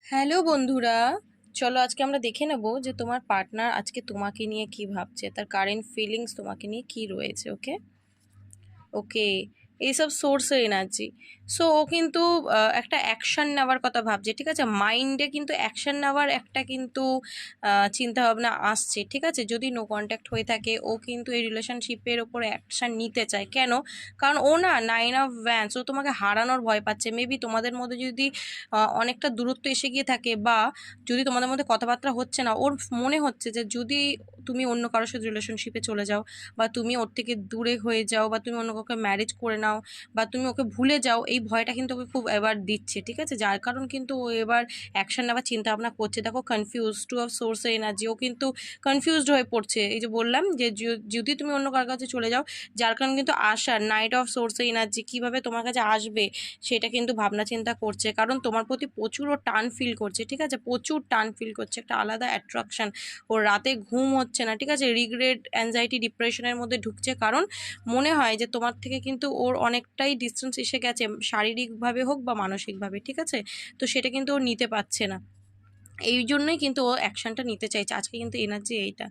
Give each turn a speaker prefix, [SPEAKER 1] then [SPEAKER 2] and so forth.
[SPEAKER 1] Hello বন্ধুরা, চলো আজকে আমরা দেখে নেব যে তোমার পার্টনার আজকে তোমাকে নিয়ে কি ভাবছে, তার কারেন্ট ফিলিংস তোমাকে নিয়ে কি রয়েছে। ওকে ওকে, এইসব সোর্সের এনার্জি। সো ও কিন্তু একটা অ্যাকশন নেওয়ার কথা ভাবছে, ঠিক আছে। মাইন্ডে কিন্তু অ্যাকশন নেওয়ার একটা কিন্তু চিন্তা ভাবনা আসছে, ঠিক আছে। যদি নো কন্ট্যাক্ট হয়ে থাকে, ও কিন্তু এই রিলেশনশিপের ওপর অ্যাকশন নিতে চায়। কেন? কারণ ও না 9 অফ ওয়ান্ডস, ও তোমাকে হারানোর ভয় পাচ্ছে। মেবি তোমাদের মধ্যে যদি অনেকটা দূরত্ব এসে গিয়ে থাকে, বা যদি তোমাদের মধ্যে কথাবার্তা হচ্ছে না, ওর মনে হচ্ছে যে যদি তুমি অন্য কারোর সাথে রিলেশনশিপে চলে যাও, বা তুমি ওর থেকে দূরে হয়ে যাও, বা তুমি অন্য কাউকে ম্যারেজ করে নাও, বা তুমি ওকে ভুলে যাও, এই ভয়টা কিন্তু ওকে খুব এবার দিচ্ছে, ঠিক আছে। যার কারণ কিন্তু ও এবার অ্যাকশন নেওয়ার চিন্তা ভাবনা করছে। দেখো, কনফিউজ, টু অফ সোর্সের এনার্জি। ও কিন্তু কনফিউজড হয়ে পড়ছে। এই যে বললাম যে যদি তুমি অন্য কারোর কাছে চলে যাও, যার কারণ কিন্তু আসার নাইট অফ সোর্সের এনার্জি কীভাবে তোমার কাছে আসবে সেটা কিন্তু ভাবনা চিন্তা করছে। কারণ তোমার প্রতি প্রচুর ও টান ফিল করছে, ঠিক আছে। প্রচুর টান ফিল করছে, একটা আলাদা অ্যাট্রাকশন। ওর রাতে ঘুম হচ্ছে না, ঠিক আছে। রিগ্রেট, অ্যাংজাইটি, ডিপ্রেশনের মধ্যে ঢুকছে। কারণ মনে হয় যে তোমার থেকে কিন্তু ওর অনেকটাই ডিস্টেন্স এসে গেছে, শারীরিকভাবে হোক বা মানসিকভাবে, ঠিক আছে। তো সেটা কিন্তু ও নিতে পারছে না। এই জন্যই কিন্তু ও অ্যাকশনটা নিতে চাইছে। আজকে কিন্তু এনার্জি এইটা।